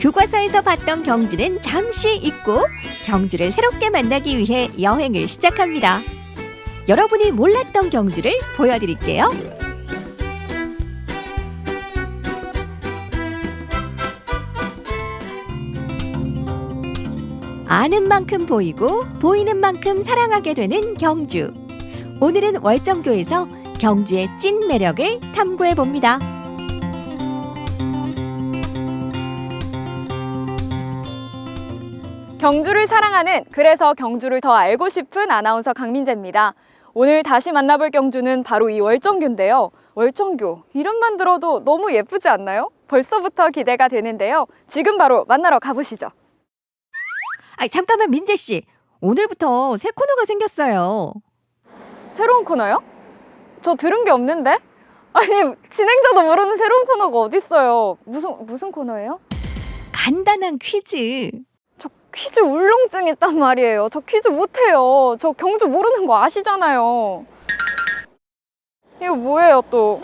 교과서에서 봤던 경주는 잠시 잊고 경주를 새롭게 만나기 위해 여행을 시작합니다. 여러분이 몰랐던 경주를 보여드릴게요. 아는 만큼 보이고 보이는 만큼 사랑하게 되는 경주. 오늘은 월정교에서 경주의 찐 매력을 탐구해 봅니다. 경주를 사랑하는, 그래서 경주를 더 알고 싶은 아나운서 강민재입니다. 오늘 다시 만나볼 경주는 바로 이 월정교인데요. 월정교, 이름만 들어도 너무 예쁘지 않나요? 벌써부터 기대가 되는데요. 지금 바로 만나러 가보시죠. 잠깐만 민재 씨, 오늘부터 새 코너가 생겼어요. 새로운 코너요? 저 들은 게 없는데? 아니, 진행자도 모르는 새로운 코너가 어딨어요. 무슨 코너예요? 간단한 퀴즈. 저 퀴즈 울렁증 있단 말이에요. 저 퀴즈 못해요. 저 경주 모르는 거 아시잖아요. 이거 뭐예요 또?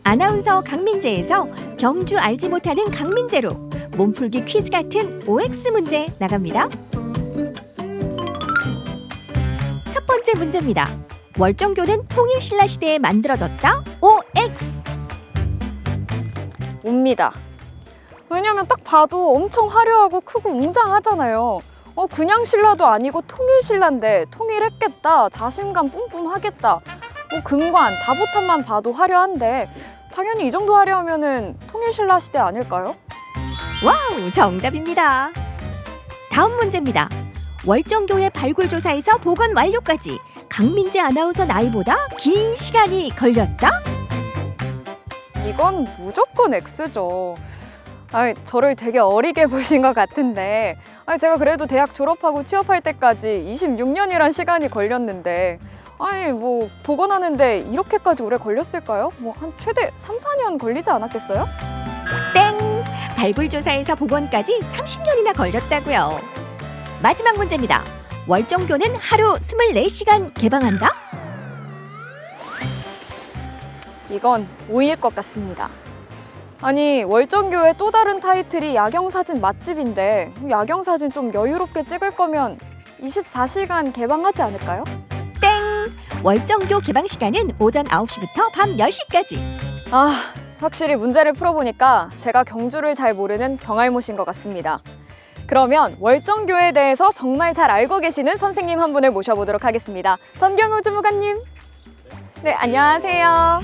아나운서 강민재에서 경주 알지 못하는 강민재로 몸풀기 퀴즈 같은 OX 문제 나갑니다. 첫 번째 문제입니다. 월정교는 통일신라 시대에 만들어졌다. OX. 옵니다. 왜냐면 딱 봐도 엄청 화려하고 크고 웅장하잖아요. 그냥 신라도 아니고 통일신라인데 통일했겠다, 자신감 뿜뿜하겠다. 금관, 다보탑만 봐도 화려한데 당연히 이 정도 화려하면은 통일신라 시대 아닐까요? 와우, 정답입니다. 다음 문제입니다. 월정교의 발굴조사에서 복원 완료까지 강민재 아나운서 나이보다 긴 시간이 걸렸다? 이건 무조건 X죠. 저를 되게 어리게 보신 것 같은데 제가 그래도 대학 졸업하고 취업할 때까지 26년이란 시간이 걸렸는데 복원하는데 이렇게까지 오래 걸렸을까요? 한 최대 3, 4년 걸리지 않았겠어요? 땡! 발굴조사에서 복원까지 30년이나 걸렸다고요. 마지막 문제입니다. 월정교는 하루 24시간 개방한다? 이건 O일 것 같습니다. 아니, 월정교의 또 다른 타이틀이 야경사진 맛집인데 야경사진 좀 여유롭게 찍을 거면 24시간 개방하지 않을까요? 땡! 월정교 개방 시간은 오전 9시부터 밤 10시까지. 확실히 문제를 풀어보니까 제가 경주를 잘 모르는 병알못인 것 같습니다. 그러면 월정교에 대해서 정말 잘 알고 계시는 선생님 한 분을 모셔보도록 하겠습니다. 전경우 주무관님. 네, 안녕하세요.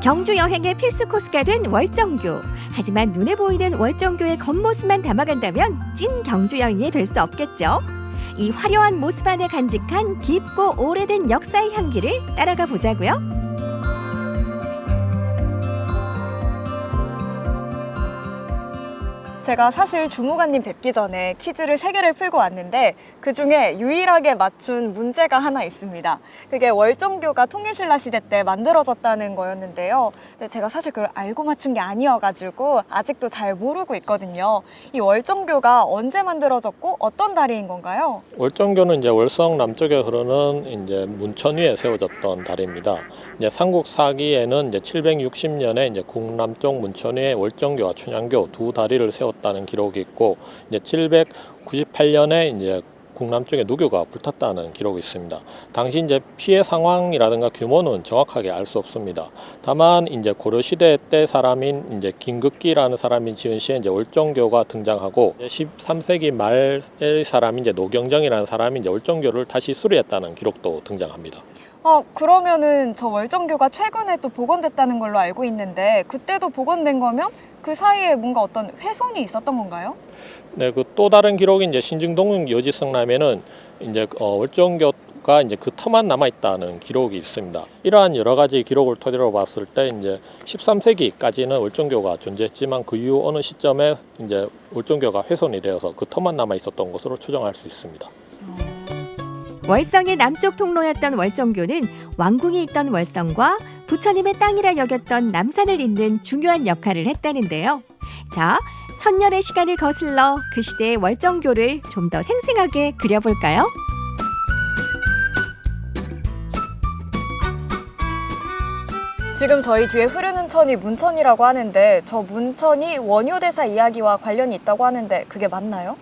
경주 여행의 필수 코스가 된 월정교. 하지만 눈에 보이는 월정교의 겉모습만 담아간다면 찐 경주 여행이 될 수 없겠죠. 이 화려한 모습 안에 간직한 깊고 오래된 역사의 향기를 따라가 보자고요. 제가 사실 주무관님 뵙기 전에 퀴즈를 3개를 풀고 왔는데 그중에 유일하게 맞춘 문제가 하나 있습니다. 그게 월정교가 통일신라 시대 때 만들어졌다는 거였는데요. 근데 제가 사실 그걸 알고 맞춘 게 아니어가지고 아직도 잘 모르고 있거든요. 이 월정교가 언제 만들어졌고 어떤 다리인 건가요? 월정교는 이제 월성 남쪽에 흐르는 이제 문천 위에 세워졌던 다리입니다. 이제 삼국 사기에는 이제 760년에 이제 국남쪽 문천 위에 월정교와 춘향교 두 다리를 세웠다는 기록이 있고, 이제 798년에 이제 국남쪽에 누교가 불탔다는 기록이 있습니다. 당시 이제 피해 상황이라든가 규모는 정확하게 알 수 없습니다. 다만 이제 고려 시대 때 사람인 이제 김극기라는 사람이 지은 시에 이제 월정교가 등장하고, 13세기 말의 사람인 이제 노경정이라는 사람이 이제 월정교를 다시 수리했다는 기록도 등장합니다. 그러면은 저 월정교가 최근에 또 복원됐다는 걸로 알고 있는데 그때도 복원된 거면 그 사이에 뭔가 어떤 훼손이 있었던 건가요? 네, 그 또 다른 기록이 이제 신증동릉 여지성남에는 이제 월정교가 이제 그 터만 남아 있다는 기록이 있습니다. 이러한 여러 가지 기록을 토대로 봤을 때 이제 13세기까지는 월정교가 존재했지만 그 이후 어느 시점에 이제 월정교가 훼손이 되어서 그 터만 남아 있었던 것으로 추정할 수 있습니다. 월성의 남쪽 통로였던 월정교는 왕궁이 있던 월성과 부처님의 땅이라 여겼던 남산을 잇는 중요한 역할을 했다는데요. 자, 천년의 시간을 거슬러 그 시대의 월정교를 좀 더 생생하게 그려볼까요? 지금 저희 뒤에 흐르는 천이 문천이라고 하는데 저 문천이 원효대사 이야기와 관련이 있다고 하는데 그게 맞나요?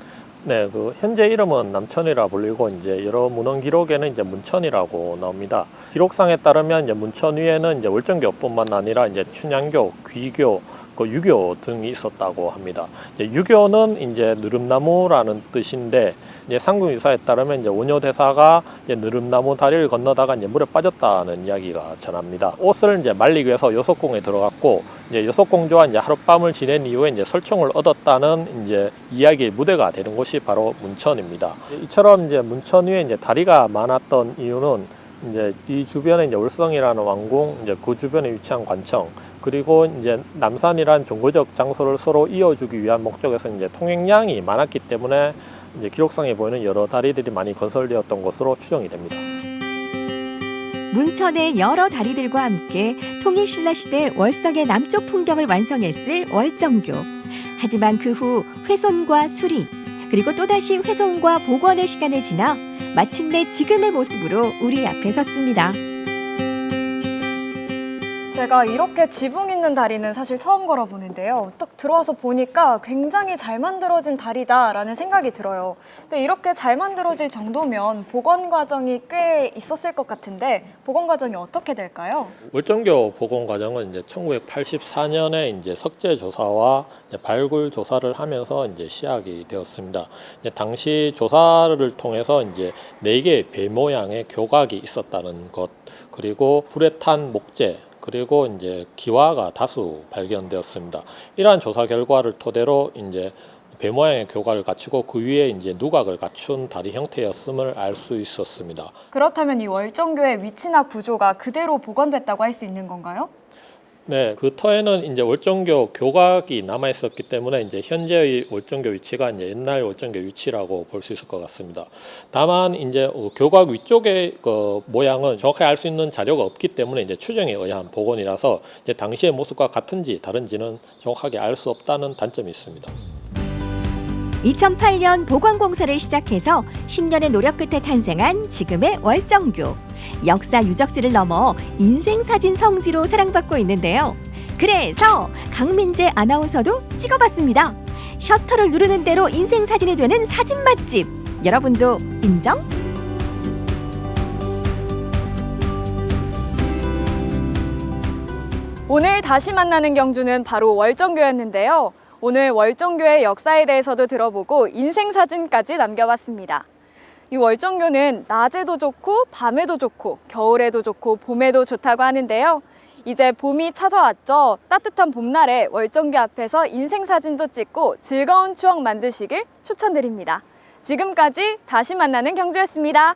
네, 그 현재 이름은 남천이라 불리고 이제 여러 문헌 기록에는 이제 문천이라고 나옵니다. 기록상에 따르면 이제 문천 위에는 이제 월정교뿐만 아니라 이제 춘향교, 귀교, 그 유교 등이 있었다고 합니다. 이제 유교는 이제 느릅나무라는 뜻인데 이제 삼국유사에 따르면 이제 원효대사가 이제 느릅나무 다리를 건너다가 이제 물에 빠졌다는 이야기가 전합니다. 옷을 이제 말리기 위해서 요석궁에 들어갔고 이제 요석공주와 이제 하룻밤을 지낸 이후에 이제 설총을 얻었다는 이제 이야기의 무대가 되는 곳이 바로 문천입니다. 이처럼 이제 문천 위에 이제 다리가 많았던 이유는 이제 이 주변에 이제 월성이라는 왕궁, 이제 그 주변에 위치한 관청, 그리고 이제 남산이란 종교적 장소를 서로 이어주기 위한 목적에서 이제 통행량이 많았기 때문에 이제 기록상에 보이는 여러 다리들이 많이 건설되었던 것으로 추정이 됩니다. 문천의 여러 다리들과 함께 통일신라 시대 월성의 남쪽 풍경을 완성했을 월정교. 하지만 그 후 훼손과 수리, 그리고 또다시 훼손과 복원의 시간을 지나 마침내 지금의 모습으로 우리 앞에 섰습니다. 제가 이렇게 지붕 있는 다리는 사실 처음 걸어보는데요. 딱 들어와서 보니까 굉장히 잘 만들어진 다리다라는 생각이 들어요. 근데 이렇게 잘 만들어질 정도면 복원 과정이 꽤 있었을 것 같은데 복원 과정이 어떻게 될까요? 월정교 복원 과정은 이제 1984년에 이제 석재 조사와 이제 발굴 조사를 하면서 이제 시작이 되었습니다. 이제 당시 조사를 통해서 이제 4개의 배 모양의 교각이 있었다는 것, 그리고 불에 탄 목재, 그리고 이제 기와가 다수 발견되었습니다. 이러한 조사 결과를 토대로 이제 배 모양의 교각을 갖추고 그 위에 이제 누각을 갖춘 다리 형태였음을 알 수 있었습니다. 그렇다면 이 월정교의 위치나 구조가 그대로 복원됐다고 할 수 있는 건가요? 네, 그 터에는 이제 월정교 교각이 남아 있었기 때문에 이제 현재의 월정교 위치가 이제 옛날 월정교 위치라고 볼 수 있을 것 같습니다. 다만 이제 교각 위쪽의 그 모양은 정확하게 알 수 있는 자료가 없기 때문에 이제 추정에 의한 복원이라서 이제 당시의 모습과 같은지 다른지는 정확하게 알 수 없다는 단점이 있습니다. 2008년 복원 공사를 시작해서 10년의 노력 끝에 탄생한 지금의 월정교. 역사 유적지를 넘어 인생사진 성지로 사랑받고 있는데요. 그래서 강민재 아나운서도 찍어봤습니다. 셔터를 누르는 대로 인생사진이 되는 사진 맛집. 여러분도 인정? 오늘 다시 만나는 경주는 바로 월정교였는데요. 오늘 월정교의 역사에 대해서도 들어보고 인생사진까지 남겨봤습니다. 이 월정교는 낮에도 좋고 밤에도 좋고 겨울에도 좋고 봄에도 좋다고 하는데요. 이제 봄이 찾아왔죠. 따뜻한 봄날에 월정교 앞에서 인생사진도 찍고 즐거운 추억 만드시길 추천드립니다. 지금까지 다시 만나는 경주였습니다.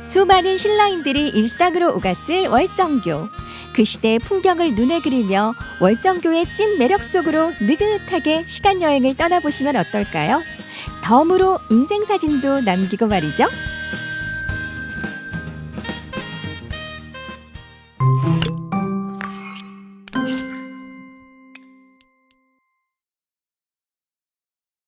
수많은 신라인들이 일상으로 오갔을 월정교. 그 시대의 풍경을 눈에 그리며 월정교의 찐 매력 속으로 느긋하게 시간여행을 떠나보시면 어떨까요? 덤으로 인생사진도 남기고 말이죠.